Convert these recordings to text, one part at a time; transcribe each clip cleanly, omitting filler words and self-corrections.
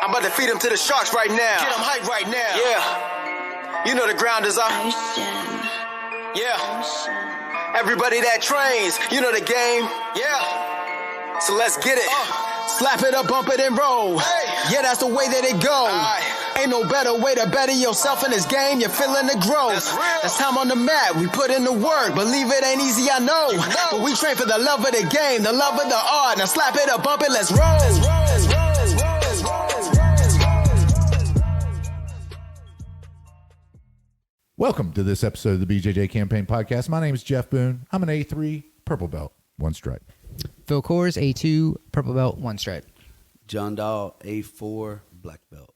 I'm about to feed them to the sharks right now. Get them hype right now. Yeah. You know the ground is up. Yeah. Everybody that trains, you know the game. Yeah. So let's get it. Slap it up, bump it, and roll. Hey. Yeah, that's the way that it go. Ain't no better way to better yourself in this game. You're feeling the growth. That's time on the mat. We put in the work. Believe it ain't easy, I know. But we train for the love of the game, the love of the art. Now slap it up, bump it, let's roll. Welcome to this episode of the BJJ Campaign Podcast. My name is Jeff Boone. I'm an A3 purple belt, one stripe. Phil Kors, A2 purple belt, one stripe. Jon Daw, A4 black belt.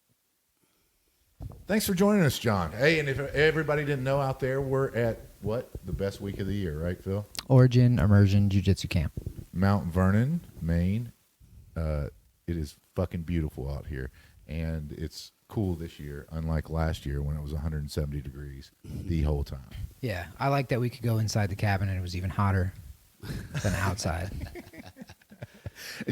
Thanks for joining us, John. Hey, and if everybody didn't know out there, we're at, what, the best week of the year, right, Phil? Origin Immersion Jiu-Jitsu Camp. Mount Vernon, Maine. It is fucking beautiful out here, and it's cool this year, unlike last year when it was 170 degrees the whole time. Yeah, I like that we could go inside the cabin and it was even hotter than outside.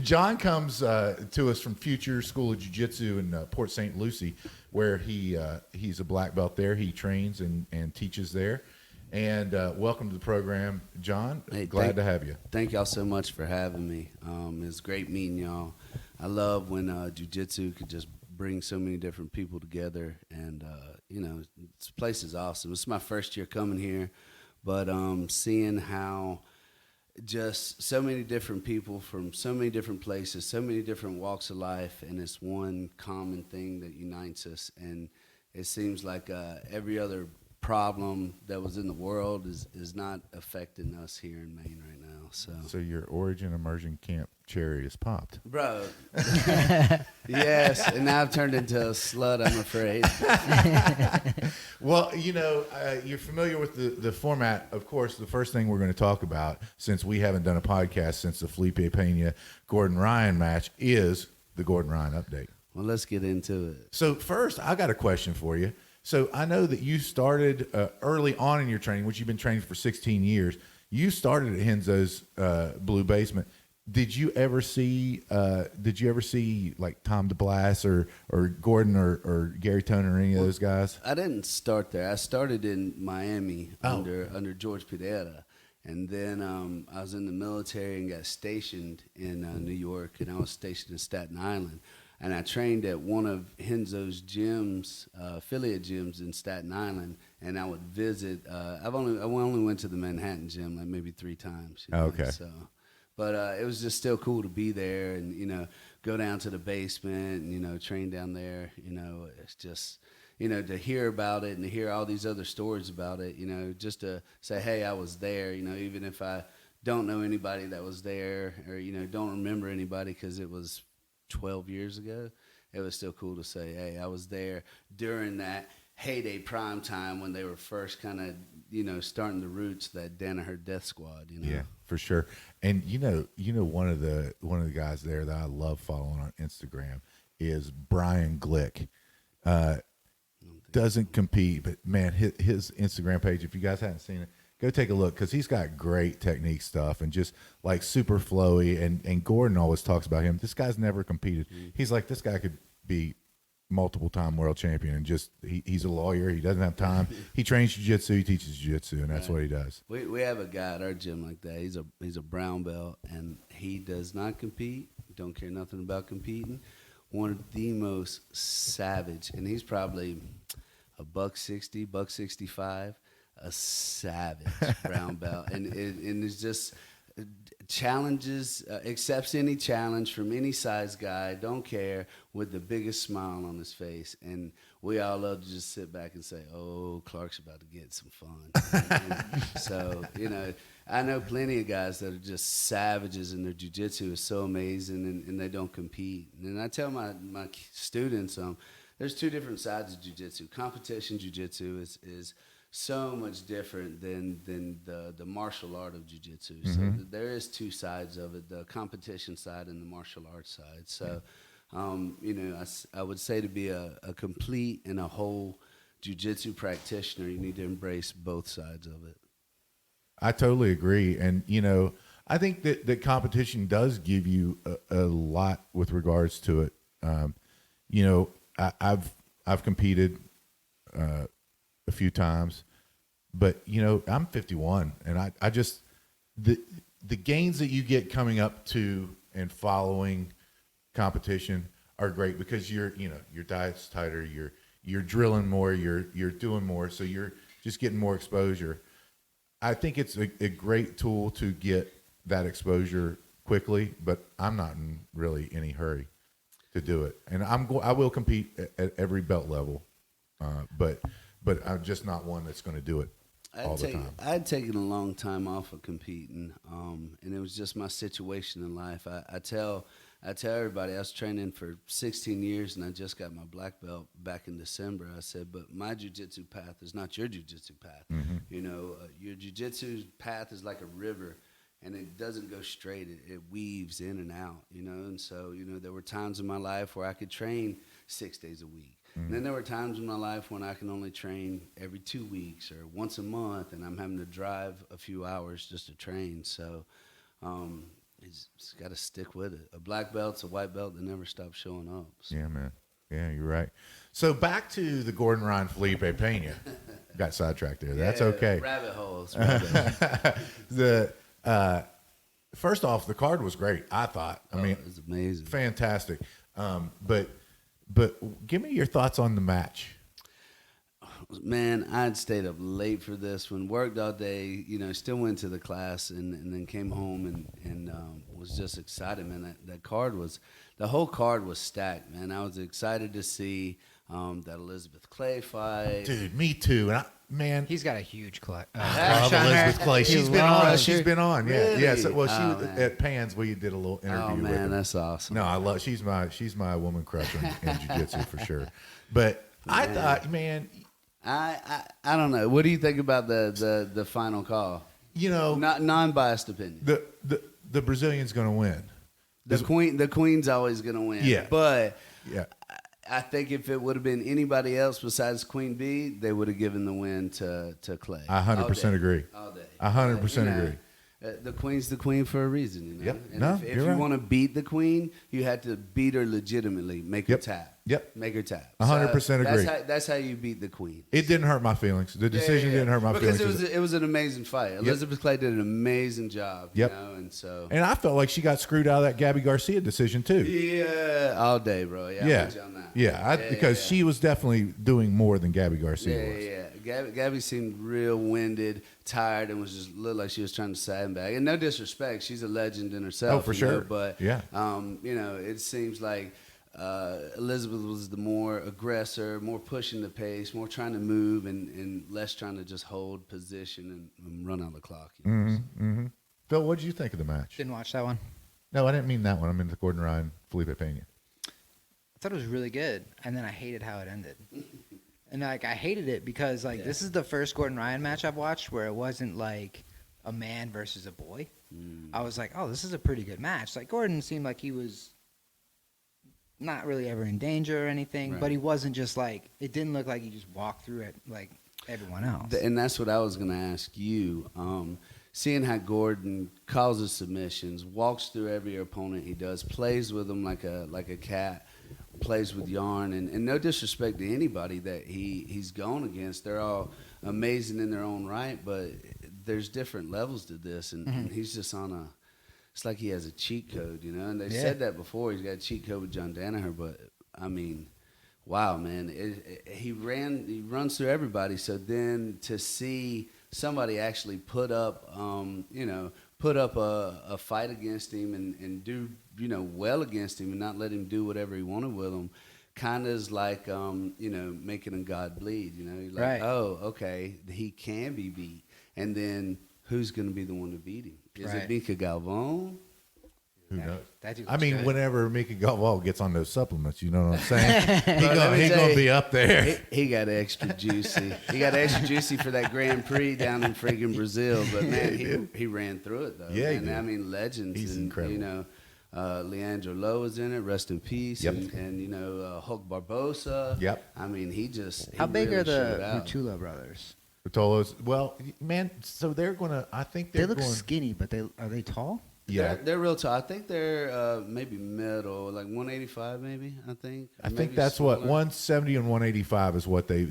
John comes to us from Future School of Jiu-Jitsu in Port St. Lucie, where he's a black belt there. He trains and teaches there. And welcome to the program, John. Hey, glad to have you. Thank y'all so much for having me. It's great meeting y'all. I love when jiu-jitsu could just bring so many different people together. And, this place is awesome. It's my first year coming here, but seeing how just so many different people from so many different places, so many different walks of life, and it's one common thing that unites us. And it seems like every other problem that was in the world is not affecting us here in Maine right now. So your Origin Immersion Camp cherry is popped. Bro. Yes, and now I've turned into a slut, I'm afraid. Well, you're familiar with the format. Of course, the first thing we're going to talk about, since we haven't done a podcast since the Felipe Pena Gordon Ryan match, is the Gordon Ryan update. Well, let's get into it. So first, I got a question for you. So I know that you started early on in your training, which you've been training for 16 years. You started at Henzos Blue Basement. Did you ever see like Tom DeBlas or Gordon or Gary Toner or any of those guys? I didn't start there. I started in Miami under George Pedro. And then I was in the military and got stationed in New York, and I was stationed in Staten Island. And I trained at one of Henzos gyms, affiliate gyms in Staten Island, and I would visit. I only went to the Manhattan gym like maybe 3 times. Okay. So, but it was just still cool to be there and go down to the basement and train down there. It's just to hear about it and to hear all these other stories about it. Just to say, hey, I was there. Even if I don't know anybody that was there or don't remember anybody because it was 12 years ago, it was still cool to say, hey, I was there during that heyday prime time when they were first kind of, starting the roots, that Danaher Death Squad, Yeah, for sure. And one of the guys there that I love following on Instagram is Brian Glick. Doesn't compete, but man, his Instagram page, if you guys haven't seen it, go take a look, because he's got great technique stuff and just like super flowy. And Gordon always talks about him. This guy's never competed. He's like, this guy could be multiple-time world champion, and just he's a lawyer. He doesn't have time. He trains jiu-jitsu. He teaches jiu-jitsu, and that's what he does. We have a guy at our gym like that. He's a brown belt, and he does not compete. Don't care nothing about competing. One of the most savage, and he's probably a $160, $165. A savage brown belt, and it's just challenges, accepts any challenge from any size guy, don't care, with the biggest smile on his face. And we all love to just sit back and say, oh, Clark's about to get some fun. And so I know plenty of guys that are just savages, and their jiu-jitsu is so amazing, and they don't compete. And I tell my students, there's 2 different sides of jiu-jitsu. Competition jiu-jitsu is so much different than the martial art of jiu-jitsu. So there is 2 sides of it, the competition side and the martial arts side. So, I would say to be a complete and a whole jiu-jitsu practitioner, you need to embrace both sides of it. I totally agree. And, I think that competition does give you a lot with regards to it. you know, I've competed a few times, but you know, I'm 51, and I just the gains that you get coming up to and following competition are great because your diet's tighter, you're drilling more, you're doing more, so you're just getting more exposure. I think it's a great tool to get that exposure quickly, but I'm not in really any hurry to do it. And I will compete at every belt level, but I'm just not one that's going to do it all the time. I'd taken a long time off of competing, and it was just my situation in life. I tell everybody I was training for 16 years, and I just got my black belt back in December. I said, but my jiu-jitsu path is not your jiu-jitsu path. Mm-hmm. You know, your jiu-jitsu path is like a river, and it doesn't go straight. It weaves in and out, you know. And so, you know, there were times in my life where I could train 6 days a week. Mm-hmm. And then there were times in my life when I can only train every 2 weeks or once a month, and I'm having to drive a few hours just to train. So it's got to stick with it. A black belt's a white belt that never stops showing up. So. Yeah, man. Yeah, you're right. So back to the Gordon Ryan Felipe Pena. Got sidetracked there. That's okay. Rabbit holes. First off, the card was great, I thought. I mean, it was amazing. Fantastic. But give me your thoughts on the match. Man, I'd stayed up late for this one, worked all day, you know, still went to the class and then came home and was just excited, man. The whole card was stacked, man. I was excited to see that Elizabeth Clay fight. Dude, me too. And man, He's got a huge crush on Elizabeth her. Clay. He She's been on. loves She's her. been on. Yeah, Really? yeah. So, well, she Oh, was man. at Pans. We did a little interview Oh, with her. man, that's awesome. No, I love. She's my woman crush in jiu-jitsu for sure. But I thought, man, I don't know. What do you think about the final call? you know, Not non-biased opinion. the Brazilian's going to win. The queen's always going to win. Yeah. But Yeah. I think if it would have been anybody else besides Queen Bee, they would have given the win to Clay. I 100% agree. All day. 100% agree. The queen's the queen for a reason, you know. Yep. And No, if you're you right. want to beat the queen, you had to beat her legitimately, make her Yep. tap. Yep. Make her tap. 100% agree. That's how you beat the queen. It didn't hurt my feelings. The decision didn't hurt my because feelings. it was an amazing fight. Elizabeth Clay did an amazing job. Yep. You know, and so And I felt like she got screwed out of that Gabby Garcia decision too. yeah, all day, bro. Yeah, I'm with you on that. Because she was definitely doing more than Gabby Garcia was. Yeah. Gabby seemed real winded, tired, and was just looked like she was trying to sandbag. And no disrespect, she's a legend in herself. Oh, for you know, sure. But Yeah. you know, it seems like Elizabeth was the more aggressor, more pushing the pace, more trying to move, and less trying to just hold position and run out the clock. You know? Phil, what did you think of the match? Didn't watch that one. No, I didn't mean that one. I mean the Gordon Ryan Felipe Pena. I thought it was really good, and then I hated how it ended. And like I hated it because this is the first Gordon Ryan match I've watched where it wasn't like a man versus a boy. I was like, oh, this is a pretty good match. Like Gordon seemed like he was not really ever in danger or anything, Right. but he wasn't just like it didn't look like he just walked through it like everyone else. And that's what I was going to ask you. Seeing how Gordon causes submissions, walks through every opponent he does, plays with them like a cat, plays with yarn, and no disrespect to anybody that he's gone against. They're all amazing in their own right, but there's different levels to this, and he's just on a. It's like he has a cheat code, you know. And they've said that before. He's got a cheat code with Jon Daw, but I mean, wow, man, he runs through everybody. So then to see somebody actually put up a fight against him and do well against him and not let him do whatever he wanted with him, kind of is like making a god bleed. You know, you're like, Right. oh, okay, he can be beat, and then who's going to be the one to beat him? Is it Mika Galvão? Who knows? That dude I looks mean, good. whenever Mika Galvão gets on those supplements, you know what I'm saying? Let me He's tell going you, to be up there. He got extra juicy. He got extra juicy for that Grand Prix down in freaking Brazil. But man, he ran through it though. Yeah, he and did. I mean, legends. He's and, incredible. You know, Leandro Lowe was in it. Rest in peace. Yep. And Hulk Barbosa. Yep. I mean, he How big really are the showed out. Rutula brothers? Rotolo's, well, man, so they're going to, I think They they're look going, skinny, but are they tall? Yeah. They're real tall. I think they're maybe middle, like 185 maybe, I think. I think that's what 170 and 185 is what their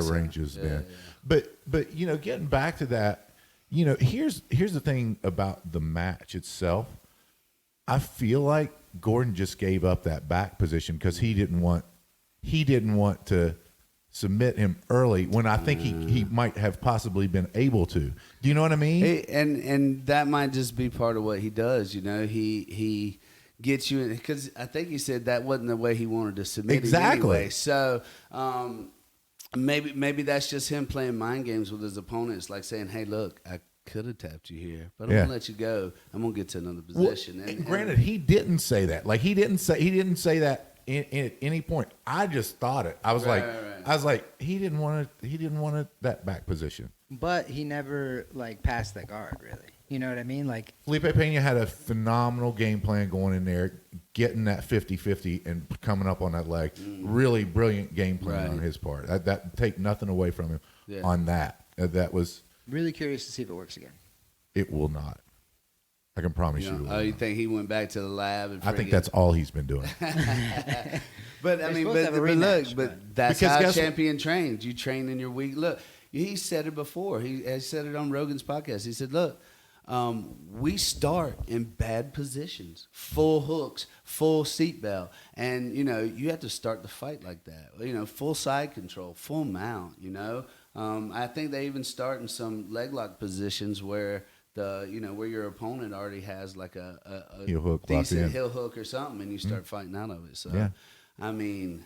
so. range has been. Yeah. But getting back to that, here's the thing about the match itself. I feel like Gordon just gave up that back position because he didn't want to submit him early when I think he might have possibly been able to. Do you know what I mean? And that might just be part of what he does. He gets you in because I think he said that wasn't the way he wanted to submit. Exactly. Anyway. So maybe that's just him playing mind games with his opponents, like saying, "Hey, look, I could have tapped you here, but I'm gonna let you go. I'm gonna get to another position." Well, and granted, he didn't say that. Like he didn't say that. At any point, I just thought it. I was right. he didn't want that back position. But he never passed the guard, really. You know what I mean? Like Felipe Pena had a phenomenal game plan going in there, getting that 50-50 and coming up on that leg. Really brilliant game plan on his part. That take nothing away from him on that. That was really curious to see if it works again. It will not. I can promise you. You think he went back to the lab? And I think that's all he's been doing. But I mean, but that's how champion trains. You train in your week. Look, he said it before. He said it on Rogan's podcast. He said, "Look, we start in bad positions, full hooks, full seatbelt, and you have to start the fight like that. Full side control, full mount. I think they even start in some leg lock positions where." Where your opponent already has like a heel hook, decent heel hook or something, and you start fighting out of it. So, I mean,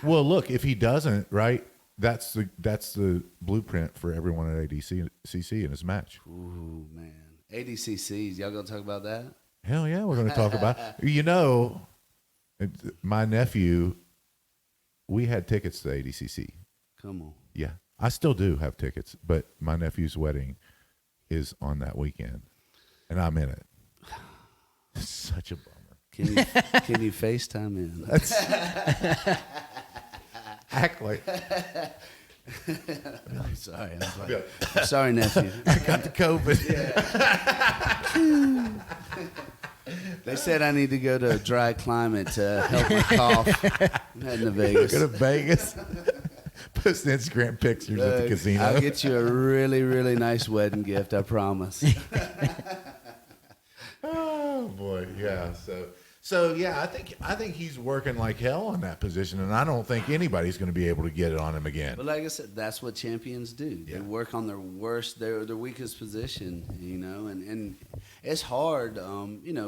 well, look, if he doesn't, right, that's the blueprint for everyone at ADCC in his match. Ooh, man, ADCCs, y'all gonna talk about that? Hell yeah, we're gonna talk about. My nephew, we had tickets to ADCC. Come on. Yeah, I still do have tickets, but my nephew's wedding is on that weekend, and I'm in it. It's such a bummer. Can you FaceTime in? Act like. I'm sorry. I'm sorry, nephew. I got the COVID. They said I need to go to a dry climate to help my cough. I'm heading to Vegas. Go to Vegas. Post Instagram pictures at the casino. I'll get you a really, really nice wedding gift, I promise. Oh boy, yeah. So yeah, I think he's working like hell on that position, and I don't think anybody's going to be able to get it on him again. But like I said, that's what champions do. They work on their worst, their weakest position, and it's hard,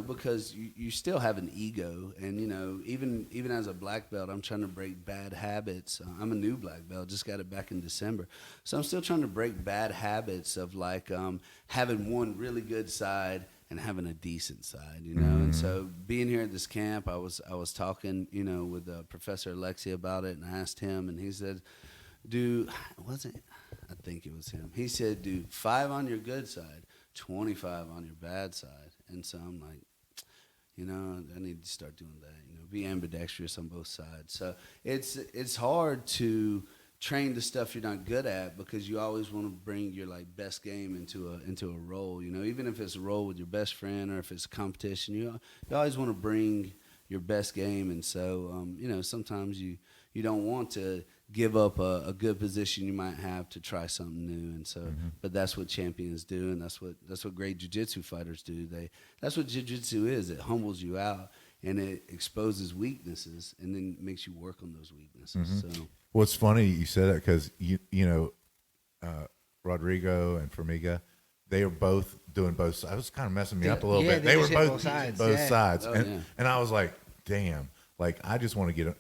because you still have an ego, and even as a black belt, I'm trying to break bad habits. I'm a new black belt, just got it back in December, so I'm still trying to break bad habits of having one really good side and having a decent side, And so being here at this camp, I was talking, with Professor Alexi about it, and I asked him, and he said, I think it was him. He said, do 5 on your good side, 25 on your bad side. And so I'm like, I need to start doing that, be ambidextrous on both sides. So it's hard to train the stuff you're not good at because you always want to bring your best game into a role, even if it's a role with your best friend or if it's a competition, you always want to bring your best game. And so sometimes you don't want to give up a good position you might have to try something new. And so but that's what champions do, and that's what great jiu-jitsu fighters do. That's what jiu-jitsu is. It humbles you out and it exposes weaknesses and then makes you work on those weaknesses. So well, it's funny you said that because Rodrigo and Formiga, they were both doing both sides. It was kind of messing me up a little bit. They were both sides. Oh, and I was like, damn, I just want to get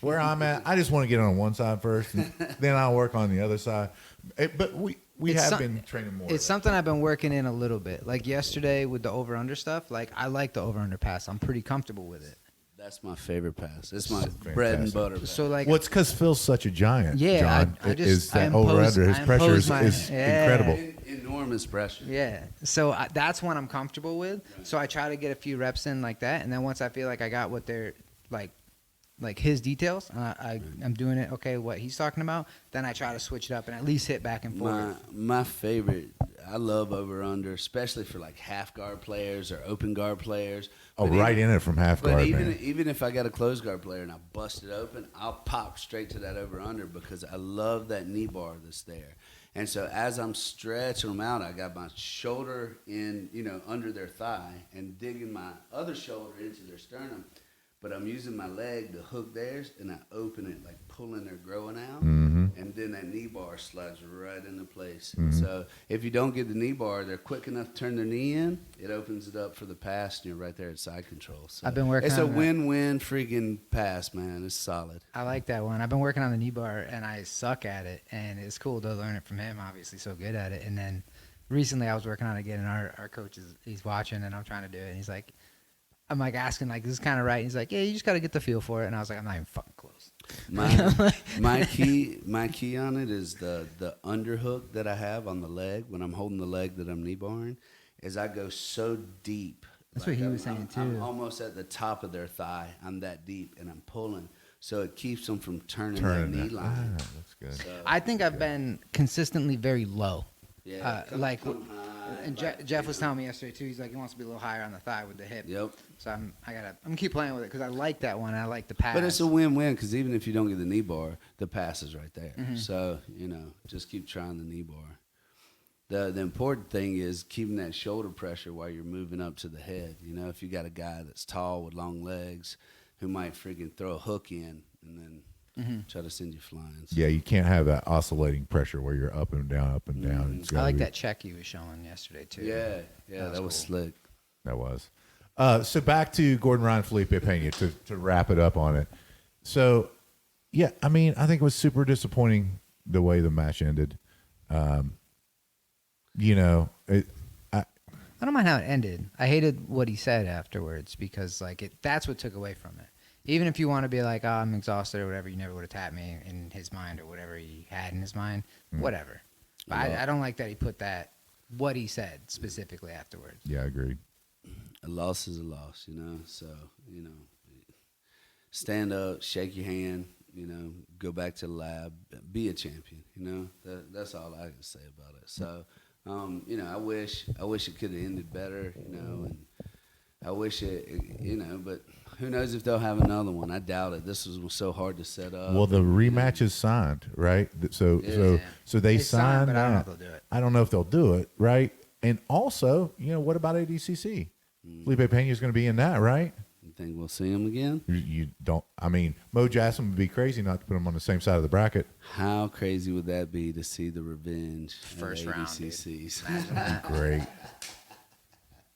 where I'm at. I just want to get on one side first, and then I'll work on the other side. But we have been training more. It's something I've been working in a little bit. Like yesterday with the over-under stuff, I like the over-under pass. I'm pretty comfortable with it. That's my favorite pass. It's my bread and butter pass. So well, it's because Phil's such a giant. Yeah, John, is that over-under. His pressure is incredible. Enormous pressure. Yeah. So that's one I'm comfortable with. So I try to get a few reps in like that, and then once I feel like I got what they're like his details, I'm doing it, what he's talking about, then I try to switch it up and at least hit back and forth. My favorite, I love over under, especially for like half guard players or open guard players. Oh, right in it from half But guard, even man. even if I got a closed guard player and I bust it open, I'll pop straight to that over under because I love that knee bar that's there. And so as I'm stretching them out, I got my shoulder in, under their thigh and digging my other shoulder into their sternum. But I'm using my leg to hook theirs, and I open it, like pulling their growing out. Mm-hmm. And then that knee bar slides right into place. Mm-hmm. So if you don't get the knee bar, they're quick enough to turn their knee in. It opens it up for the pass, and you're right there at side control. So I've been working it's on a that. win-win freaking pass, man. It's solid. I like that one. I've been working on the knee bar, and I suck at it. And it's cool to learn it from him, obviously, so good at it. And then recently I was working on it again, and our coach, he's watching, and I'm trying to do it. And he's like, I'm like asking, like, this is kind of right. And he's like, yeah, you just got to get the feel for it. And I was like, I'm not even fucking close. My key on it is the underhook that I have on the leg when I'm holding the leg that I'm knee barring, is I go so deep. That's what he was saying, too. I'm almost at the top of their thigh. I'm that deep, and I'm pulling. So it keeps them from turning that knee line. Ah, that's good. So, I think I've been consistently very low. yeah, Come high, and Jeff was telling me yesterday too. He's like, he wants to be a little higher on the thigh with the hip. Yep. So I'm gonna keep playing with it because I like that one. And I like the pass. But it's a win-win because even if you don't get the knee bar, the pass is right there. Mm-hmm. So, just keep trying the knee bar. The important thing is keeping that shoulder pressure while you're moving up to the head. If you got a guy that's tall with long legs who might freaking throw a hook in and then try to send you flying. So, Yeah, you can't have that oscillating pressure where you're up and down, up and down. It's I gotta like be- that check you was showing yesterday too. yeah, that was cool. slick. That was. So back to Gordon Ryan, Felipe Pena to wrap it up on it. So, yeah, I mean, I think it was super disappointing the way the match ended. I don't mind how it ended. I hated what he said afterwards because that's what took away from it. Even if you want to be like, oh, I'm exhausted or whatever, you never would have tapped me in his mind or whatever he had in his mind, whatever. But I don't like that he put what he said specifically afterwards. Yeah, I agree. A loss is a loss, So, stand up, shake your hand, go back to the lab, be a champion, That's all I can say about it. So, I wish it could have ended better, and I wish it, but who knows if they'll have another one. I doubt it. This was so hard to set up. Well, the rematch is signed, right? So they signed. but I don't know if they'll do it. I don't know if they'll do it, right? And also, what about ADCC? Felipe Pena is going to be in that, right? You think we'll see him again? You don't. I mean, Mo Jackson would be crazy not to put him on the same side of the bracket. How crazy would that be to see the revenge First at round, ADCCs? Great.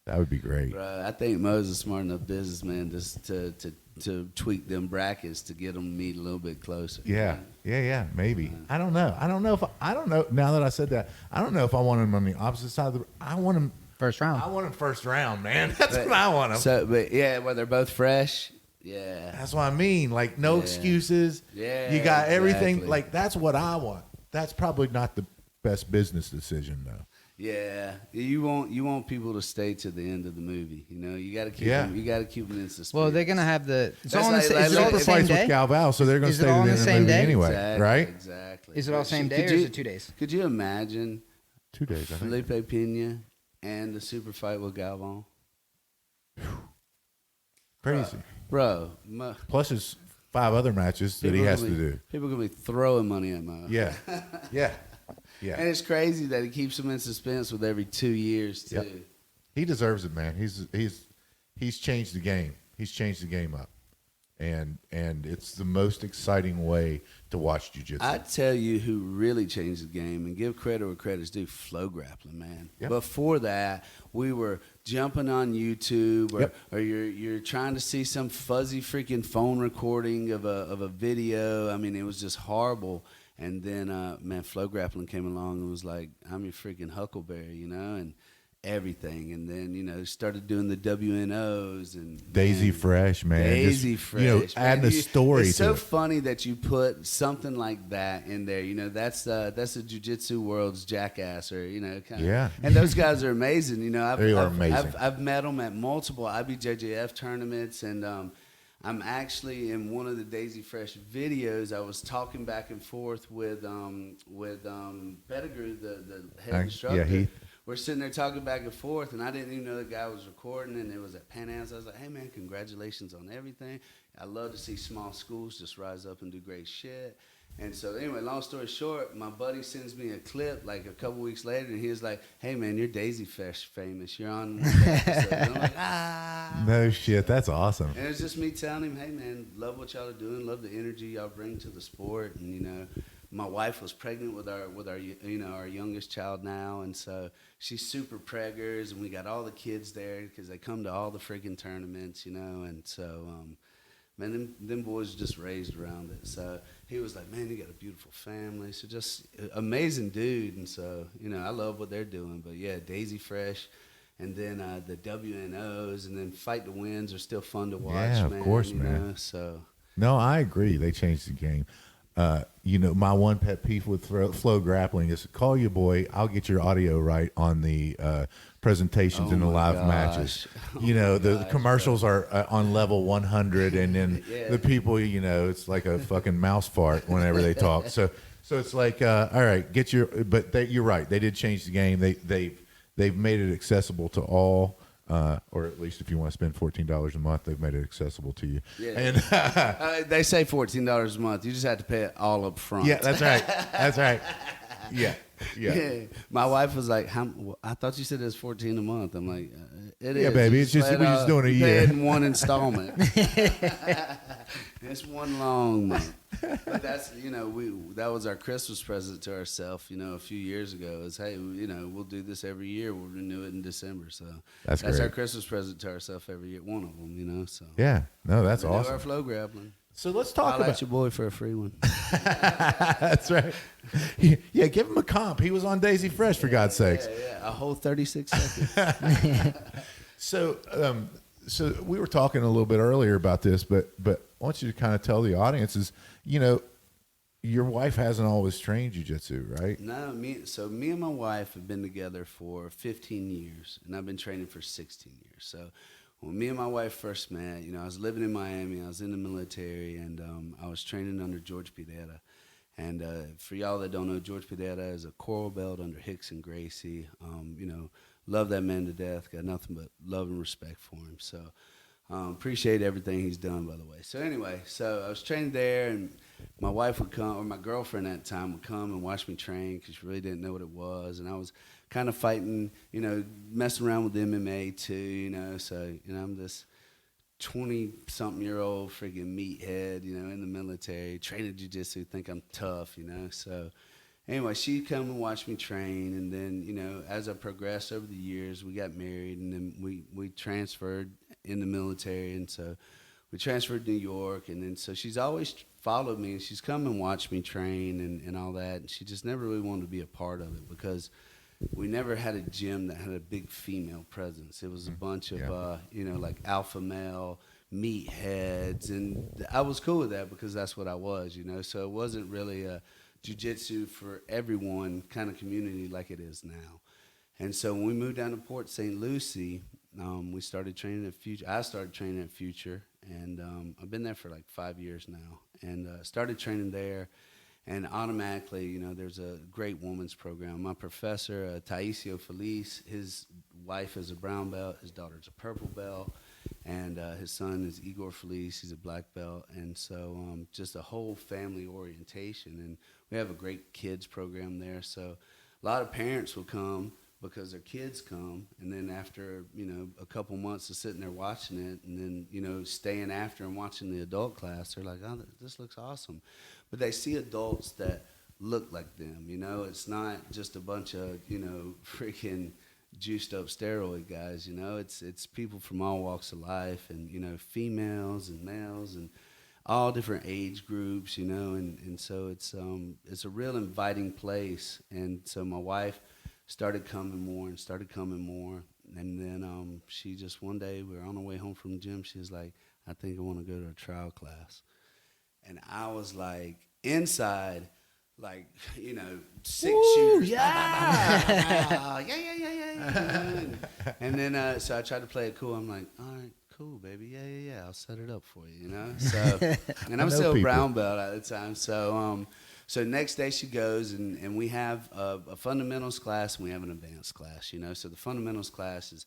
That would be great. Bro, I think Mo's a smart enough businessman just to tweak them brackets to get them to meet a little bit closer. Yeah, maybe. I don't know. I don't know. Now that I said that, I don't know if I want him on the opposite side of the. I want him First round. I want him first round, man. That's what I want him. So, but yeah, where they're both fresh. Yeah. That's what I mean. Like no excuses. Yeah, you got everything. exactly. Like that's what I want. That's probably not the best business decision though. Yeah, you want people to stay to the end of the movie. You got to keep them. You got to keep them in suspense. Well, they're gonna have the. It's That's all on like- the, like- is it all like- the Super same fights with day? Galval, so they're going to Is it stay to all the on end the of the same movie day? anyway, Exactly, right? Exactly. Is it all same day or is it 2 days? Could you imagine 2 days, I think. Felipe Pena and the super fight with Galvan? Crazy. Bro, Plus his 5 other matches that he has to do. People gonna be throwing money at Mo. Yeah. Yeah. And Yeah. it's crazy that he keeps them in suspense with every 2 years too. Yep. He deserves it, man. He's changed the game. He's changed the game up. And it's the most exciting way to watch jiu-jitsu. I tell you who really changed the game, and give credit where credit's due, flow grappling, man. Yep. Before that, we were jumping on YouTube, or, Yep. or you're trying to see some fuzzy freaking phone recording of a video. I mean, it was just horrible. And then, man, flow grappling came along and was like, I'm your freaking Huckleberry, and everything. And then, started doing the WNOs and Daisy Fresh, man. Daisy Just, Fresh. adding man. a story It's to so it. funny that you put something like that in there. That's the jiu-jitsu world's Jackass, or kind of. Yeah. And those guys are amazing. They are amazing. I've met them at multiple IBJJF tournaments, and I'm actually in one of the Daisy Fresh videos. I was talking back and forth with Pedro, the head instructor. Yeah, Heath. we're sitting there talking back and forth, and I didn't even know the guy was recording, and it was at Pena. So I was like, hey, man, congratulations on everything. I love to see small schools just rise up and do great shit. And so anyway, long story short, my buddy sends me a clip like a couple weeks later, and he was like, hey, man, you're Daisy Fresh famous. You're on one of the episodes. And I'm like, ah. No shit. That's awesome. And it's just me telling him, hey, man, love what y'all are doing. Love the energy y'all bring to the sport. And, you know, my wife was pregnant with our you know, our youngest child now. And so she's super preggers, and we got all the kids there because they come to all the freaking tournaments, you know. And so, man, them boys just raised around it. So he was like, man, you got a beautiful family. So just amazing dude. And so, you know, I love what they're doing. But, yeah, Daisy Fresh. And then the WNOs, and then Fight to Wins are still fun to watch, yeah, man. Of course, you man. know, so. No, I agree. They changed the game. You know, my one pet peeve with flow grappling is call your boy. I'll get your audio right on the presentations and the live matches. You know, the commercials are on level 100, and then the people, you know, it's like a fucking mouse fart whenever they talk. So it's like, all right, get your. But you're right. They did change the game. They've made it accessible to all. Or at least if you want to spend $14 a month, they've made it accessible to you. Yeah. And they say $14 a month. You just have to pay it all up front. Yeah, that's right. That's right. Yeah. My wife was like, I thought you said it was $14 a month. I'm like, it is. Yeah, baby. It's just we're just doing a year. Pay it in one installment. It's one long month. But that's, you know, that was our Christmas present to ourselves, you know, a few years ago. Is, hey, you know, we'll do this every year. We'll renew it in December. So that's our Christmas present to ourselves every year. One of them, you know. So yeah, no, that's awesome. Our flow grappling. So let's talk about your boy for a free one. That's right. Yeah, give him a comp. He was on Daisy Fresh, for God's sakes. Yeah, a whole 36 seconds. So we were talking a little bit earlier about this, but I want you to kind of tell the audience is, you know, your wife hasn't always trained jiu-jitsu, right? No, me and my wife have been together for 15 years, and I've been training for 16 years. So when me and my wife first met, you know, I was living in Miami, I was in the military, and I was training under George Pedro. And for y'all that don't know, George Pedro is a coral belt under Hicks and Gracie. You know, love that man to death. Got nothing but love and respect for him. So appreciate everything he's done, by the way. So anyway, I was training there, and my wife would come, or my girlfriend at the time would come and watch me train because she really didn't know what it was. And I was kind of fighting, you know, messing around with MMA too, you know. So, you know, I'm this 20-something-year-old freaking meathead, you know, in the military, training jiu-jitsu, think I'm tough, you know. So anyway, she'd come and watch me train, and then, you know, as I progressed over the years, we got married, and then we transferred in the military, and so we transferred to New York, and then so she's always followed me, and she's come and watched me train and all that, and she just never really wanted to be a part of it because we never had a gym that had a big female presence. It was a bunch of, you know, like alpha male meatheads, and I was cool with that because that's what I was, you know. So it wasn't really a jiu-jitsu for everyone kind of community like it is now. And so when we moved down to Port St. Lucie, we started training at Future. I started training at Future, and I've been there for like 5 years now, and started training there. And automatically, you know, there's a great women's program. My professor, Taisio Felice, his wife is a brown belt, his daughter's a purple belt, and his son is Igor Felice, he's a black belt. And so just a whole family orientation. And we have a great kids program there. So a lot of parents will come because their kids come, and then after, you know, a couple months of sitting there watching it, and then, you know, staying after and watching the adult class, they're like, oh, this looks awesome. But they see adults that look like them, you know. It's not just a bunch of, you know, freaking juiced up steroid guys, you know. It's people from all walks of life, and, you know, females and males and all different age groups, you know. And so it's a real inviting place. And so my wife started coming more, and then she just one day, we were on our way home from the gym, she was like, I think I want to go to a trial class. And I was like, inside, like, you know, 6 shooters. Yeah. And then, so I tried to play it cool. I'm like, all right, cool, baby. Yeah. I'll set it up for you, you know? So, and I'm still a brown belt at the time. So So next day she goes, and we have a fundamentals class and we have an advanced class, you know. So the fundamentals class is,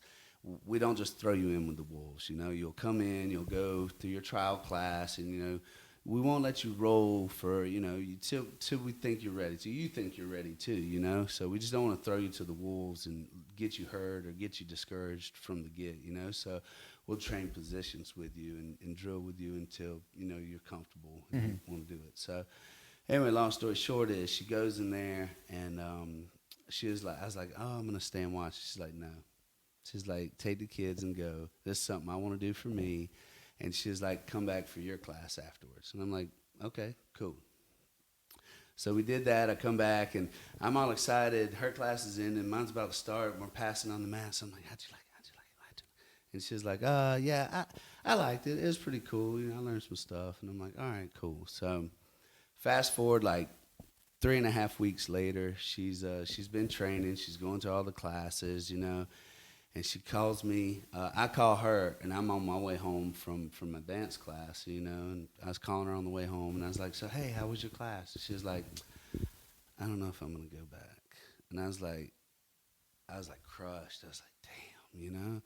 we don't just throw you in with the wolves, you know. You'll come in, you'll go through your trial class, and, you know, we won't let you roll for, you know, till we think you're ready, till you think you're ready too, you know. So we just don't want to throw you to the wolves and get you hurt or get you discouraged from the get, you know. So we'll train positions with you and drill with you until, you know, you're comfortable and you want to do it. So anyway, long story short is she goes in there and she was like, I was like, oh, I'm going to stay and watch. She's like, no. She's like, take the kids and go. This is something I want to do for me. And she's like, come back for your class afterwards. And I'm like, okay, cool. So we did that. I come back, and I'm all excited. Her class is in, and mine's about to start. And we're passing on the mat. So I'm like, how'd you like it? How'd you like it? How'd you like it? And she's like, yeah, I liked it. It was pretty cool. You know, I learned some stuff. And I'm like, all right, cool. So fast forward like 3.5 weeks later, she's been training. She's going to all the classes, you know. And she calls me. I call her, and I'm on my way home from my dance class, you know. And I was calling her on the way home, and I was like, so, hey, how was your class? And she was like, I don't know if I'm going to go back. And I was like crushed. I was like, damn, you know.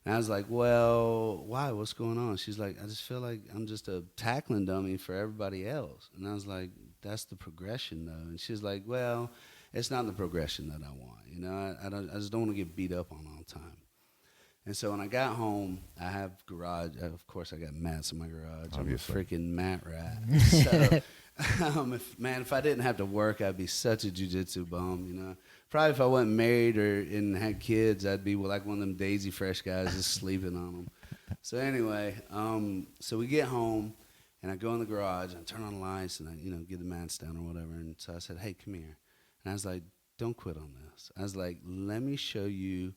And I was like, well, why? What's going on? She's like, I just feel like I'm just a tackling dummy for everybody else. And I was like, that's the progression, though. And she's like, well, it's not the progression that I want, you know. I just don't want to get beat up on all the time. And so when I got home, I have garage. Of course, I got mats in my garage. Obviously. I'm a freaking mat rat. So, if I didn't have to work, I'd be such a jiu-jitsu bum, you know. Probably if I wasn't married and had kids, I'd be like one of them Daisy Fresh guys just sleeping on them. So anyway, so we get home, and I go in the garage, and I turn on the lights, and I, you know, get the mats down or whatever. And so I said, hey, come here. And I was like, don't quit on this. I was like, let me show you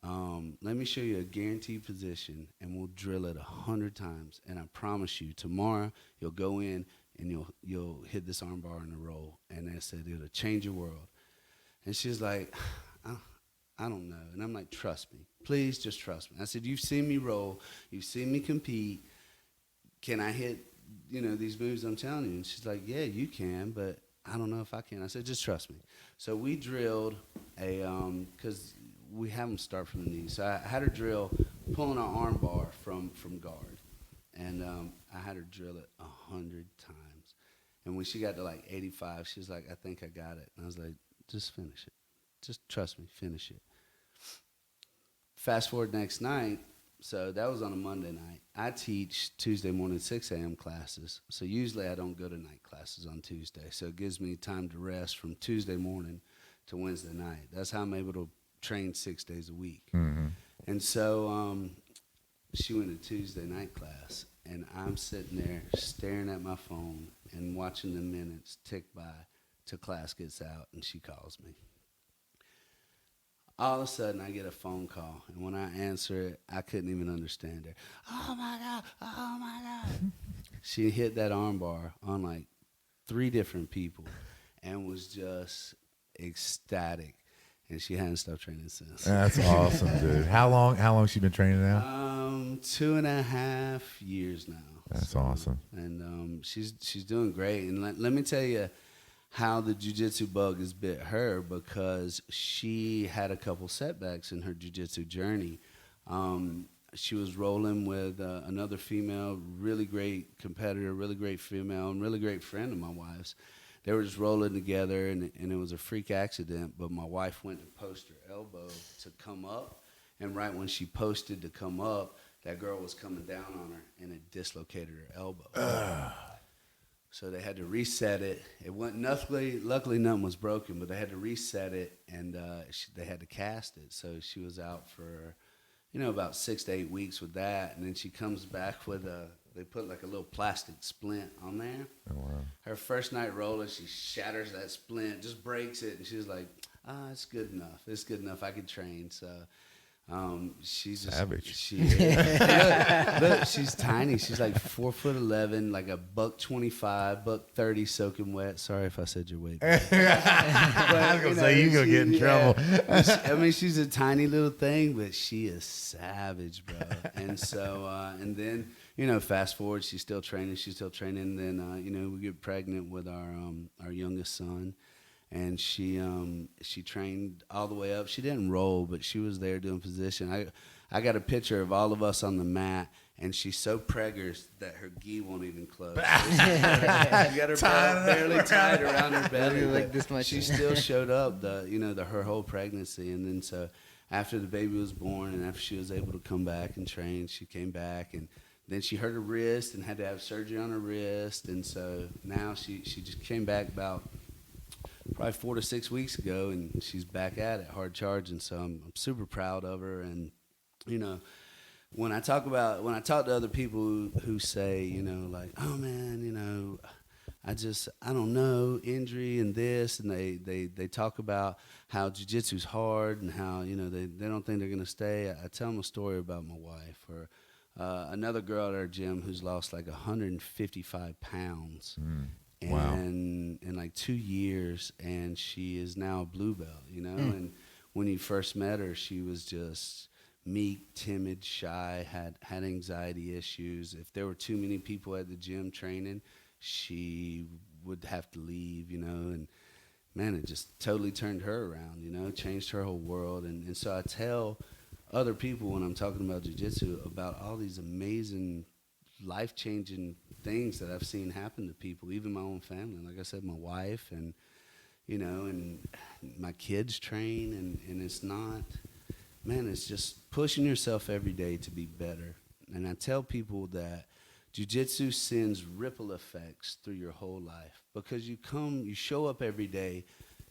a guaranteed position, and we'll drill it 100 times. And I promise you, tomorrow you'll go in and you'll hit this arm bar in a roll. And I said, it'll change your world. And she's like, I don't know. And I'm like, trust me. Please just trust me. I said, you've seen me roll. You've seen me compete. Can I hit, you know, these moves I'm telling you? And she's like, yeah, you can, but I don't know if I can. I said, just trust me. So we drilled because we have them start from the knees. So I had her drill pulling our arm bar from guard. And I had her drill it 100 times. And when she got to like 85, she was like, I think I got it. And I was like, just finish it. Just trust me, finish it. Fast forward next night. So that was on a Monday night. I teach Tuesday morning 6 a.m. classes. So usually I don't go to night classes on Tuesday. So it gives me time to rest from Tuesday morning to Wednesday night. That's how I'm able to train 6 days a week. Mm-hmm. And so she went to Tuesday night class, and I'm sitting there staring at my phone and watching the minutes tick by till class gets out, and she calls me. All of a sudden, I get a phone call, and when I answer it, I couldn't even understand her. Oh, my God. Oh, my God. She hit that arm bar on like 3 different people and was just ecstatic, and she hadn't stopped training since. That's awesome, dude. How long has she been training now? 2.5 years now. That's awesome. And she's doing great. And let me tell you how the jiu-jitsu bug has bit her, because she had a couple setbacks in her jiu-jitsu journey. She was rolling with another female, really great competitor, really great female, and really great friend of my wife's. They were just rolling together, and it was a freak accident, but my wife went to post her elbow to come up, and right when she posted to come up, that girl was coming down on her, and it dislocated her elbow. So they had to reset it. It went luckily nothing was broken, but they had to reset it, and they had to cast it. So she was out for, about 6 to 8 weeks with that, and then she comes back with they put like a little plastic splint on there. Oh, wow. Her first night rolling, she shatters that splint, just breaks it, and she's like, it's good enough. It's good enough. I can train. So she's just savage. She is. Look, she's tiny. She's like 4'11", like a $125, $130 soaking wet. Sorry if I said your weight. I was gonna say you're gonna get in trouble. I mean, she's a tiny little thing, but she is savage, bro. And so, and then fast forward, she's still training. Then, we get pregnant with our youngest son. And she trained all the way up. She didn't roll, but she was there doing position. I got a picture of all of us on the mat, and she's so preggers that her gi won't even close. She got her belt barely tied around her belly. Like this much. She still showed up her whole pregnancy, and then so after the baby was born, and after she was able to come back and train, she came back, and then she hurt her wrist and had to have surgery on her wrist, and so now she just came back about probably 4 to 6 weeks ago, and she's back at it, hard charging. So I'm super proud of her. And when I talk to other people who say, like, oh man, I don't know, injury and this, and they talk about how jiu-jitsu's hard and how they don't think they're gonna stay. I tell them a story about my wife or another girl at our gym who's lost like 155 pounds. Wow. And in like 2 years, and she is now a blue belt, and when you first met her, she was just meek, timid, shy, had anxiety issues. If there were too many people at the gym training, she would have to leave, and man, it just totally turned her around, changed her whole world. And so I tell other people when I'm talking about jiu-jitsu about all these amazing life-changing things that I've seen happen to people, even my own family. Like I said, my wife and my kids train, and it's not, man, it's just pushing yourself every day to be better. And I tell people that jiu-jitsu sends ripple effects through your whole life because you show up every day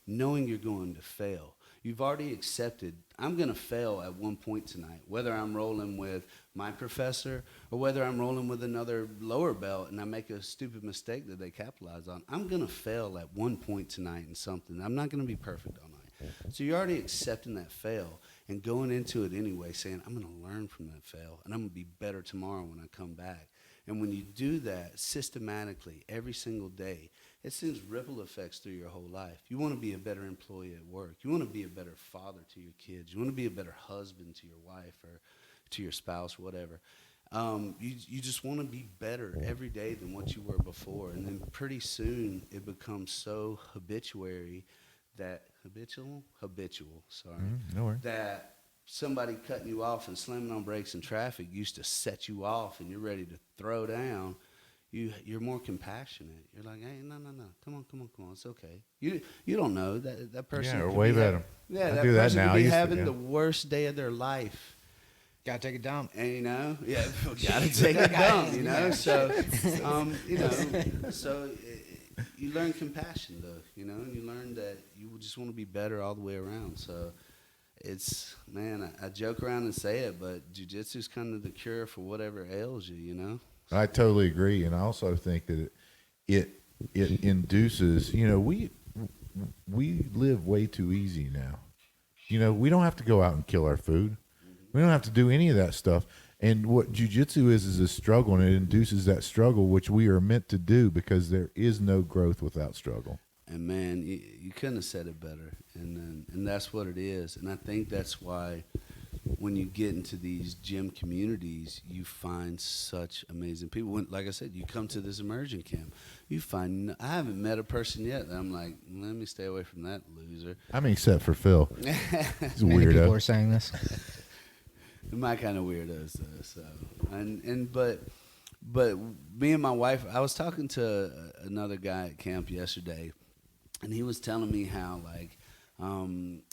knowing you're going to fail. You've already accepted, I'm going to fail at one point tonight, whether I'm rolling with my professor or whether I'm rolling with another lower belt and I make a stupid mistake that they capitalize on. I'm going to fail at one point tonight in something. I'm not going to be perfect all night. So you're already accepting that fail and going into it anyway, saying, I'm going to learn from that fail and I'm going to be better tomorrow when I come back. And when you do that systematically every single day, it sends ripple effects through your whole life. You want to be a better employee at work. You want to be a better father to your kids. You want to be a better husband to your wife or to your spouse, whatever. You just want to be better every day than what you were before. And then pretty soon it becomes so habitual, no worries. that somebody cutting you off and slamming on brakes in traffic used to set you off and you're ready to throw down. You're more compassionate. You're like, hey, no, come on, it's okay. You don't know that person. Yeah, or wave at them. Yeah, I that do that person now. could be I used to, having yeah. the worst day of their life. Gotta take a dump. And gotta take a dump. So, you learn compassion though, and you learn that you just want to be better all the way around. So, it's, man, I joke around and say it, but jiu-jitsu's kind of the cure for whatever ails you, I totally agree, and I also think that it induces. We live way too easy now. We don't have to go out and kill our food. We don't have to do any of that stuff. And what jiu-jitsu is a struggle, and it induces that struggle, which we are meant to do because there is no growth without struggle. And man, you couldn't have said it better, and that's what it is. And I think that's why when you get into these gym communities, you find such amazing people. Like I said, you come to this immersion camp, you find, I haven't met a person yet that I'm like, let me stay away from that loser. I mean, except for Phil. He's a Many weirdo. people are saying this. My kind of weirdos, though. So, but me and my wife, I was talking to another guy at camp yesterday, and he was telling me how like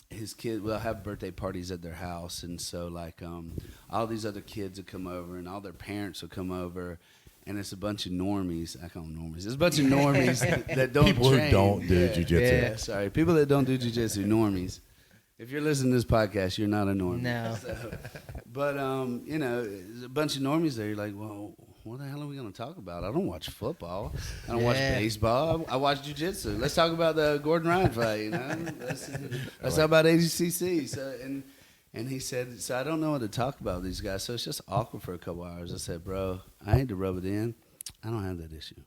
his kids will have birthday parties at their house, and so like all these other kids will come over, and all their parents will come over, and it's a bunch of normies. I call them normies. It's a bunch of normies that don't People train. who don't do jiu-jitsu. Yeah, sorry, people that don't do jiu-jitsu, normies. If you're listening to this podcast, you're not a normie. No. So, but there's a bunch of normies there. You're like, well, what the hell are we going to talk about? I don't watch football. I don't watch baseball. I watch jiu-jitsu. Let's talk about the Gordon Ryan fight, Let's talk about ADCC. So, and he said, so I don't know what to talk about with these guys. So it's just awkward for a couple hours. I said, bro, I hate to rub it in. I don't have that issue.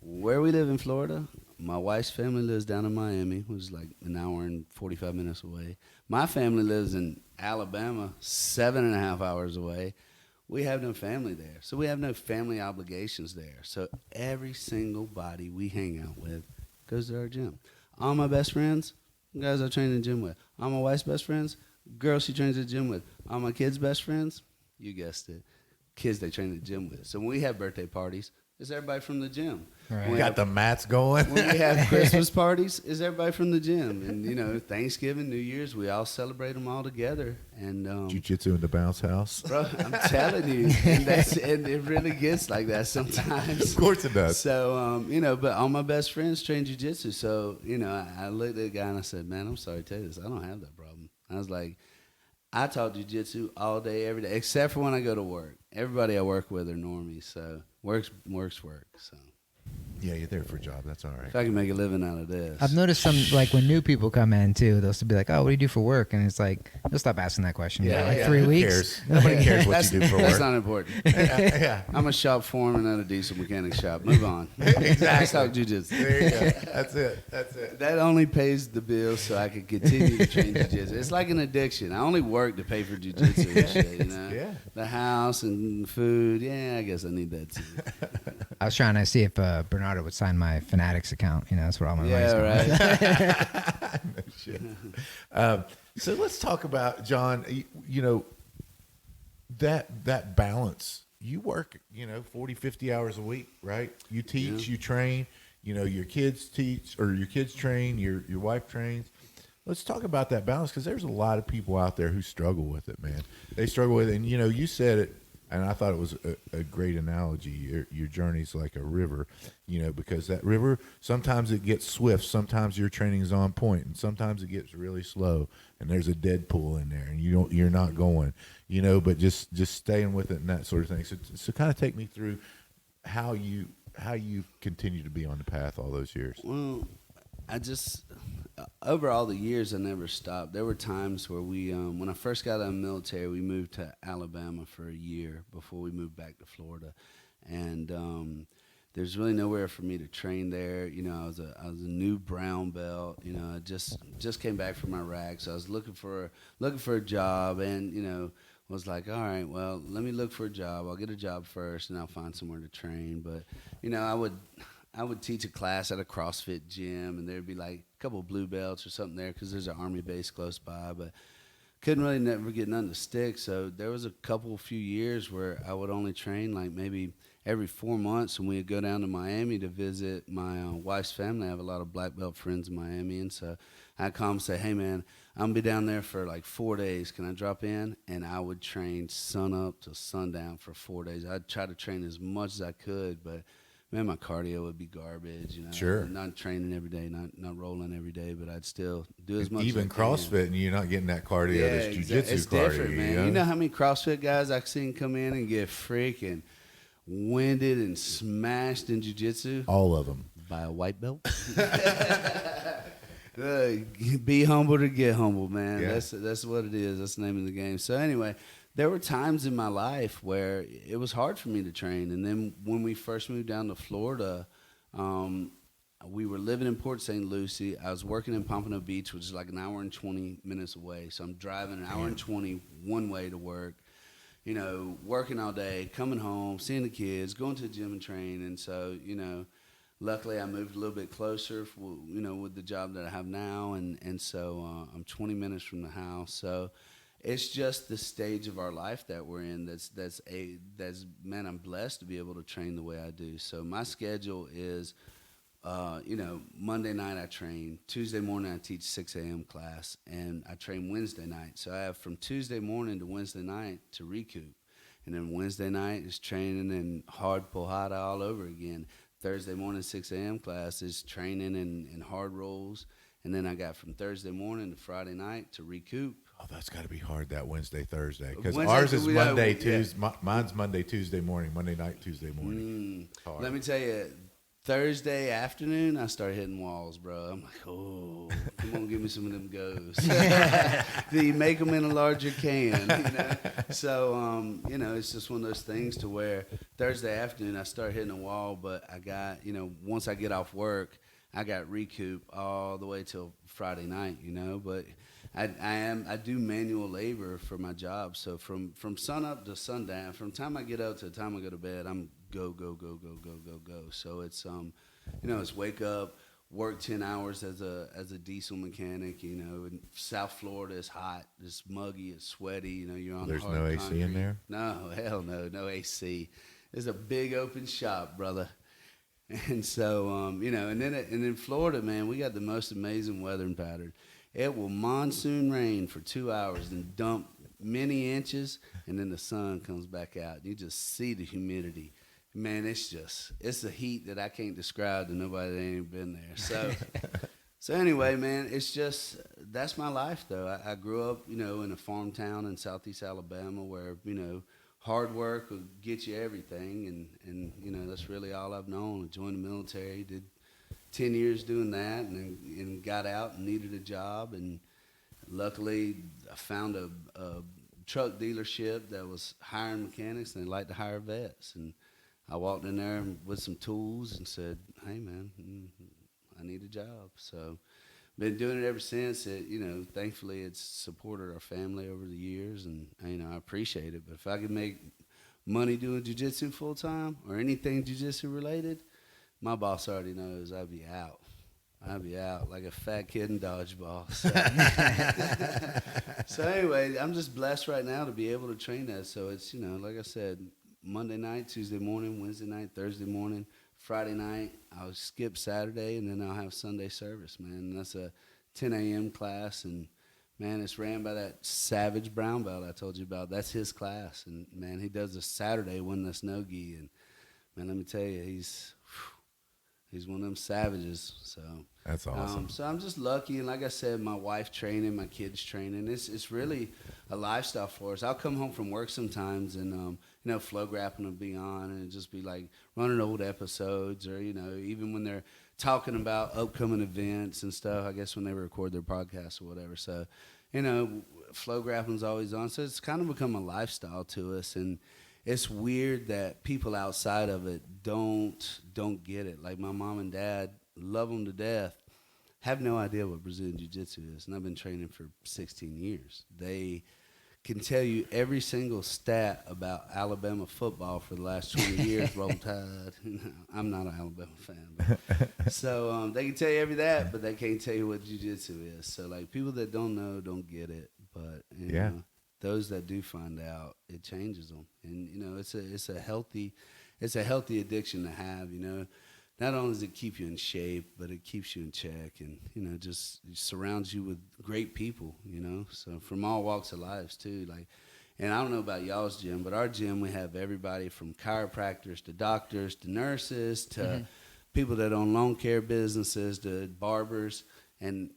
Where we live in Florida, my wife's family lives down in Miami, which is like an hour and 45 minutes away. My family lives in Alabama, 7.5 hours away. we have no family there. So we have no family obligations there. So every single body we hang out with goes to our gym. All my best friends, guys I train in the gym with. All my wife's best friends, girls she trains at the gym with. All my kids' best friends, you guessed it, kids they train at the gym with. So when we have birthday parties, it's everybody from the gym. Right. We got the mats going. When we have Christmas parties, it's everybody from the gym. And, you know, Thanksgiving, New Year's, we all celebrate them all together. And Jiu-jitsu in the bounce house. bro, I'm telling you, and it really gets like that sometimes. Of course it does. So, you know, but all my best friends train jiu-jitsu. So, you know, I looked at the guy and I said, man, I'm sorry to tell you this. I don't have that problem. I was like, I taught jiu-jitsu all day, every day, except for when I go to work. Everybody I work with are normies, so work. So Yeah, you're there for a job. That's all right. if I can make a living out of this. I've noticed some, like, when new people come in, too, they'll still be like, oh, what do you do for work? And it's like, they'll stop asking that question. Yeah, Like yeah. 3 Who weeks. cares? Nobody cares what you do for That's work. not important. Yeah. I'm a shop foreman at a diesel mechanic shop. Move on. Exactly. Let's talk jiu-jitsu. There you go. That's it. That's it. That only pays the bills so I can continue to train jiu-jitsu. It's like an addiction. I only work to pay for jiu-jitsu and shit, you know? Yeah. The house and food, yeah, I guess I need that too. I was trying to see if Bernardo would sign my Fanatics account. You know, that's where all my money's Yeah, going. right. No shit. So let's talk about, John, you know, that balance. You work, 40, 50 hours a week, right? You teach, you train, your kids teach, or your kids train, your wife trains. Let's talk about that balance, because there's a lot of people out there who struggle with it, man. They struggle with it. And, you said it, and I thought it was a great analogy. Your journey's like a river, because that river, sometimes it gets swift, sometimes your training is on point, and sometimes it gets really slow, and there's a dead pool in there, and you're not going, but just staying with it and that sort of thing. So kind of take me through how you continue to be on the path all those years. Well, I just, over all the years, I never stopped. There were times where we, when I first got out of the military, we moved to Alabama for a year before we moved back to Florida. And there's really nowhere for me to train there. I was a new brown belt. I just came back from Iraq, so I was looking for a job, and was like, all right, well, let me look for a job. I'll get a job first, and I'll find somewhere to train. But I would teach a class at a CrossFit gym, and there'd be like a couple of blue belts or something there because there's an Army base close by, but couldn't really never get nothing to stick. So there was a few years where I would only train like maybe every 4 months, and we'd go down to Miami to visit my wife's family. I have a lot of black belt friends in Miami, and so I'd call them and say, hey, man, I'm going to be down there for like 4 days. Can I drop in? And I would train sun up to sundown for 4 days. I'd try to train as much as I could, but man, my cardio would be garbage. Sure. Not training every day, not rolling every day, but I'd still do as much. Even as I CrossFit, can. and you're not getting that cardio. Yeah, That's jiu-jitsu it's cardio. different, man. You know how many CrossFit guys I've seen come in and get freaking winded and smashed in jiu-jitsu? All of them. By a white belt? Be humble to get humble, man. Yeah. That's what it is. That's the name of the game. So anyway, there were times in my life where it was hard for me to train. And then when we first moved down to Florida, we were living in Port St. Lucie. I was working in Pompano Beach, which is like an hour and 20 minutes away. So I'm driving an hour and 20 one way to work, working all day, coming home, seeing the kids, going to the gym and train. And so, luckily I moved a little bit closer, with the job that I have now. And so I'm 20 minutes from the house. So it's just the stage of our life that we're in. Man, I'm blessed to be able to train the way I do. So my schedule is, Monday night I train, Tuesday morning I teach 6 a.m. class, and I train Wednesday night. So I have from Tuesday morning to Wednesday night to recoup. And then Wednesday night is training and hard pojada all over again. Thursday morning 6 a.m. class is training and hard rolls. And then I got from Thursday morning to Friday night to recoup. Oh, that's got to be hard, that Wednesday, Thursday. Because Wednesday, ours is Monday, yeah. Tuesday. Mine's Monday, Tuesday morning, Monday night, Tuesday morning. Hard. Let me tell you, Thursday afternoon, I start hitting walls, bro. I'm like, oh, come on, give me some of them goes. Do you make them in a larger can? So, it's just one of those things to where Thursday afternoon, I start hitting a wall, but I got, once I get off work, I got recoup all the way till Friday night, you know. But I do manual labor for my job. So from sun up to sundown, from the time I get up to the time I go to bed, I'm go. So it's it's wake up, work 10 hours as a diesel mechanic. You know, in South Florida it's hot, it's muggy, it's sweaty. You know, you're on There's hard no concrete. AC in there? No, hell no AC. It's a big open shop, brother. And so, and then in Florida, man, we got the most amazing weather pattern. It will monsoon rain for 2 hours and dump many inches, and then the sun comes back out. You just see the humidity. Man, it's the heat that I can't describe to nobody that ain't been there. So anyway, man, that's my life, though. I grew up, in a farm town in southeast Alabama where, hard work will get you everything, and that's really all I've known. I joined the military, did 10 years doing that, and got out and needed a job, and luckily I found a truck dealership that was hiring mechanics, and they liked to hire vets, and I walked in there with some tools and said, "Hey, man, I need a job." So been doing it ever since. Thankfully it's supported our family over the years, and I appreciate it. But if I could make money doing jiu-jitsu full time or anything jiu-jitsu related, my boss already knows I'd be out. I'd be out like a fat kid in dodgeball. So anyway, I'm just blessed right now to be able to train that. So it's, like I said, Monday night, Tuesday morning, Wednesday night, Thursday morning, Friday night, I'll skip Saturday, and then I'll have Sunday service, man. And that's a 10 a.m. class, and, man, it's ran by that Savage brown belt I told you about. That's his class, and, man, he does a Saturday one that's no-gi, and, man, let me tell you, he's one of them savages. So that's awesome. So I'm just lucky, and like I said, my wife training, my kids training. It's really a lifestyle for us. I'll come home from work sometimes, and Flow Grappling will be on, and it'll just be like running old episodes, or even when they're talking about upcoming events and stuff. I guess when they record their podcasts or whatever. So Flow Grappling's always on. So it's kind of become a lifestyle to us, and it's weird that people outside of it don't get it. Like my mom and dad love them to death, have no idea what Brazilian Jiu-Jitsu is, and I've been training for 16 years. They can tell you every single stat about Alabama football for the last 20 years. Roll Tide. I'm not an Alabama fan, so they can tell you every that, but they can't tell you what Jiu-Jitsu is. So like people that don't know don't get it, but those that do find out, it changes them. And it's a healthy addiction to have. Not only does it keep you in shape, but it keeps you in check, and just surrounds you with great people. So from all walks of life too. Like, and I don't know about y'all's gym, but our gym, we have everybody from chiropractors to doctors to nurses to people that own lawn care businesses to barbers, and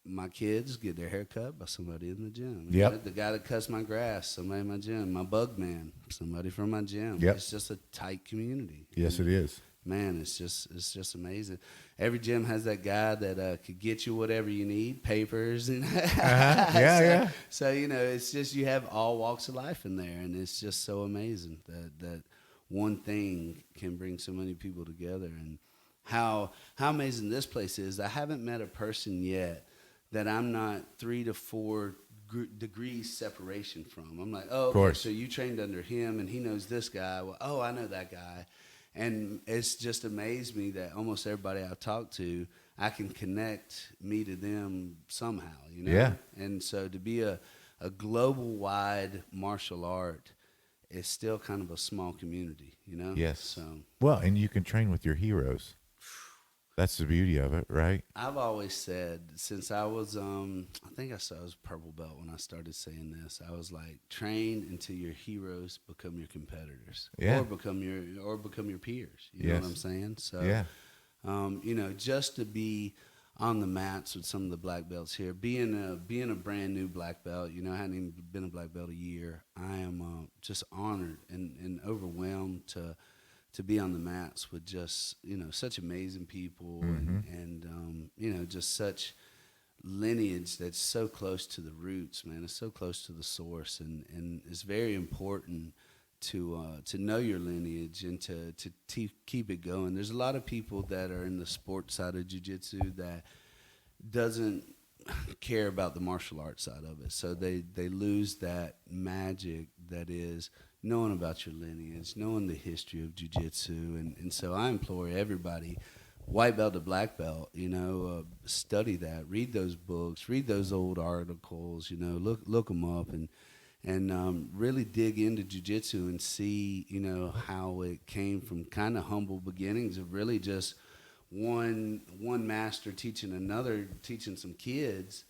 my kids get their hair cut by somebody in the gym. Yep. The guy that cuts my grass, somebody in my gym. My bug man, somebody from my gym. Yep. It's just a tight community. Yes, it is. Man, it's just amazing. Every gym has that guy that could get you whatever you need, papers and Yeah. So it's just you have all walks of life in there, and it's just so amazing that one thing can bring so many people together, and how amazing this place is. I haven't met a person yet that I'm not 3 to 4 degrees separation from. I'm like, oh, okay, so you trained under him, and he knows this guy. Well, oh, I know that guy. And it's just amazed me that almost everybody I talk to, I can connect me to them somehow, Yeah. And so to be a global-wide martial art is still kind of a small community, Yes. So, well, and you can train with your heroes. That's the beauty of it, right? I've always said, since I was, I think I was purple belt when I started saying this. I was like, train until your heroes become your competitors, or become your peers. You know what I'm saying? So, just to be on the mats with some of the black belts here, being a brand new black belt. I hadn't even been a black belt a year. I am just honored and overwhelmed to be on the mats with just, such amazing people, and just such lineage that's so close to the roots, man. It's so close to the source, and it's very important to know your lineage and to keep it going. There's a lot of people that are in the sports side of jiu-jitsu that doesn't care about the martial arts side of it. So they lose that magic that is knowing about your lineage, knowing the history of jiu-jitsu. And so I implore everybody, white belt to black belt, study that, read those books, read those old articles, look them up and really dig into jiu-jitsu and see, how it came from kind of humble beginnings of really just one master teaching another, teaching some kids,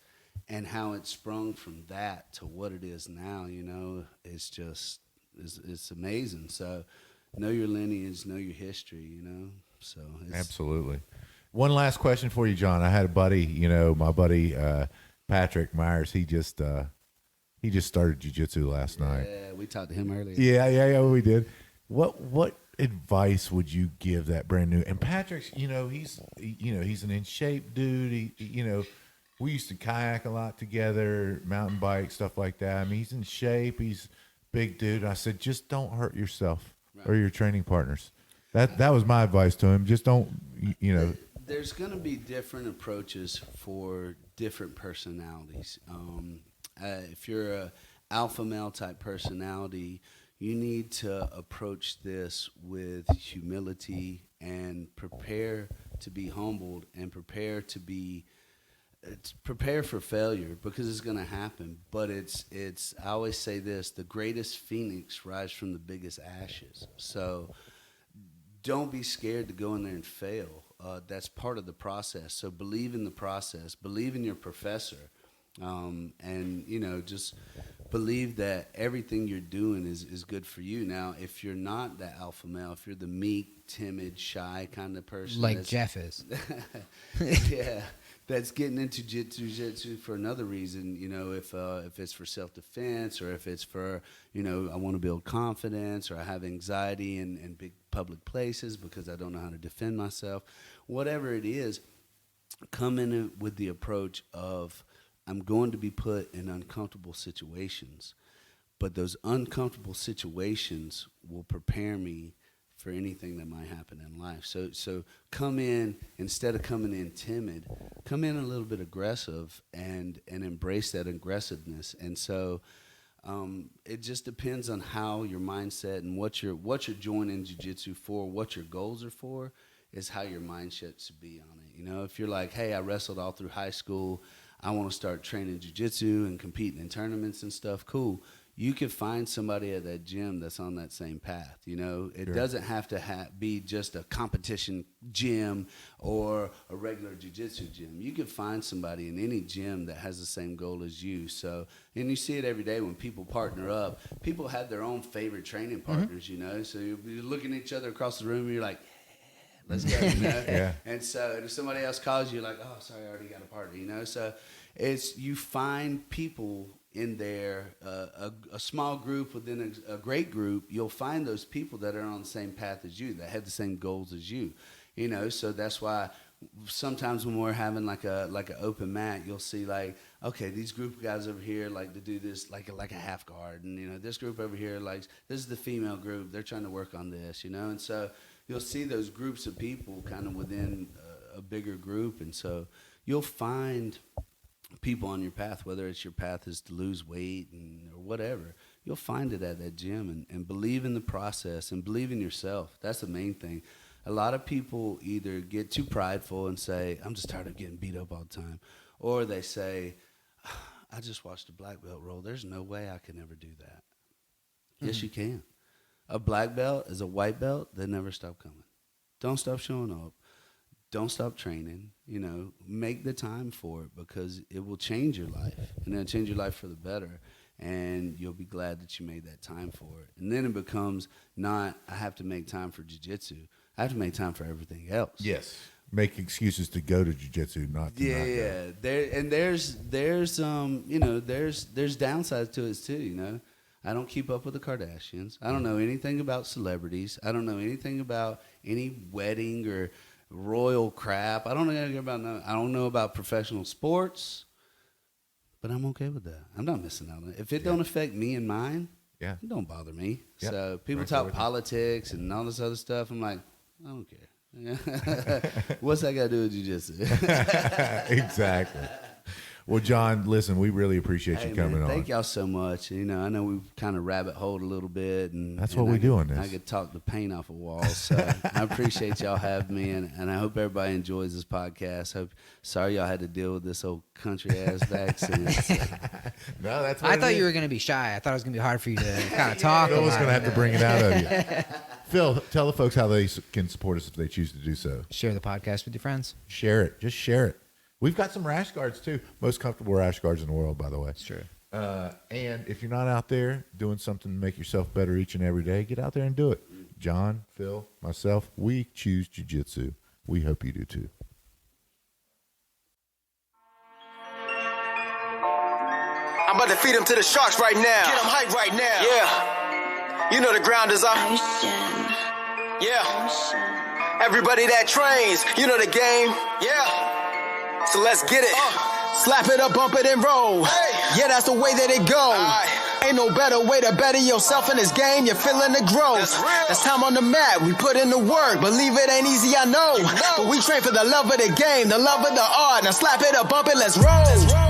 and how it sprung from that to what it is now. It's just it's amazing. So know your lineage, know your history. So absolutely. One last question for you, Jon. I had a buddy, my buddy Patrick Myers. He just started jiu-jitsu last night. Yeah, we talked to him earlier. Yeah, we did. What advice would you give that brand new? And Patrick's, he's an in shape dude. We used to kayak a lot together, mountain bike, stuff like that. I mean, he's in shape. He's a big dude. And I said, just don't hurt yourself or your training partners. That was my advice to him. Just don't, There's going to be different approaches for different personalities. If you're a alpha male type personality, you need to approach this with humility and prepare to be humbled and prepare for failure, because it's going to happen. But it's I always say this: the greatest phoenix rise from the biggest ashes. So don't be scared to go in there and fail. That's part of the process. So believe in the process. Believe in your professor. And just believe that everything you're doing is good for you. Now, if you're not the alpha male, if you're the meek, timid, shy kind of person, like Jeff is, yeah, that's getting into jiu-jitsu for another reason. If it's for self-defense, or if it's for I want to build confidence, or I have anxiety in big public places because I don't know how to defend myself. Whatever it is, come in with the approach of, I'm going to be put in uncomfortable situations, but those uncomfortable situations will prepare me for anything that might happen in life. So come in, instead of coming in timid, come in a little bit aggressive and embrace that aggressiveness. And so it just depends on how your mindset and what you're joining jiu-jitsu for, what your goals are for, is how your mindset should be on it. If you're like, hey, I wrestled all through high school, I want to start training jiu-jitsu and competing in tournaments and stuff, cool. You could find somebody at that gym that's on that same path. It doesn't have to be just a competition gym or a regular jiu-jitsu gym. You could find somebody in any gym that has the same goal as you. So, and you see it every day when people partner up. People have their own favorite training partners, So you're looking at each other across the room and you're like, let's go, Yeah. And so if somebody else calls you, like, oh, sorry, I already got a partner, So it's, you find people in there, a small group within a great group. You'll find those people that are on the same path as you, that have the same goals as you, So that's why sometimes when we're having like an open mat, you'll see like, okay, these group of guys over here like to do this like a half guard, and this group over here likes, this is the female group, they're trying to work on this, And so you'll see those groups of people kind of within a bigger group. And so you'll find people on your path, whether it's your path is to lose weight or whatever. You'll find it at that gym, and believe in the process and believe in yourself. That's the main thing. A lot of people either get too prideful and say, I'm just tired of getting beat up all the time. Or they say, I just watched a black belt roll. There's no way I can ever do that. Yes, you can. A black belt is a white belt. They never stop coming. Don't stop showing up. Don't stop training. Make the time for it, because it will change your life, and it'll change your life for the better. And you'll be glad that you made that time for it. And then it becomes not, I have to make time for jiu-jitsu. I have to make time for everything else. Yes. Make excuses to go to jiu-jitsu, not to not go. There's downsides to it too. I don't keep up with the Kardashians. I don't know anything about celebrities. I don't know anything about any wedding or royal crap. I don't know about professional sports, but I'm okay with that. I'm not missing out on it. If it don't affect me and mine, Yeah. It don't bother me. Yep. So people Right talk with you. politics and all this other stuff. I'm like, I don't care. What's that got to do with jiu-jitsu? Exactly. Well, John, listen, we really appreciate you coming on. Thank y'all so much. You know, I know we've kind of rabbit holed a little bit, and That's what we do on this. I could talk the paint off a wall, so I appreciate y'all having me, and I hope everybody enjoys this podcast. Sorry y'all had to deal with this old country ass accent. No, that's what I it thought is. you were going to be shy. I thought it was going to be hard for you to kind of talk. Phil was about going to have it. to bring it out of you. Phil, tell the folks how they can support us if they choose to do so. Share the podcast with your friends. Share it. Just share it. We've got some rash guards, too. Most comfortable rash guards in the world, by the way. It's true. And if you're not out there doing something to make yourself better each and every day, get out there and do it. John, Phil, myself, we choose jiu-jitsu. We hope you do, too. I'm about to feed him to the sharks right now. Get him hype right now. Yeah. You know the ground is up. Yeah. Everybody that trains, you know the game. Yeah. So let's get it. Slap it up, bump it, and roll. Hey. Yeah, that's the way that it goes. Ain't no better way to better yourself in this game. You're feeling the growth. That's time on the mat. We put in the work. Believe it ain't easy, I know. But we train for the love of the game, the love of the art. Now slap it up, bump it, let's roll.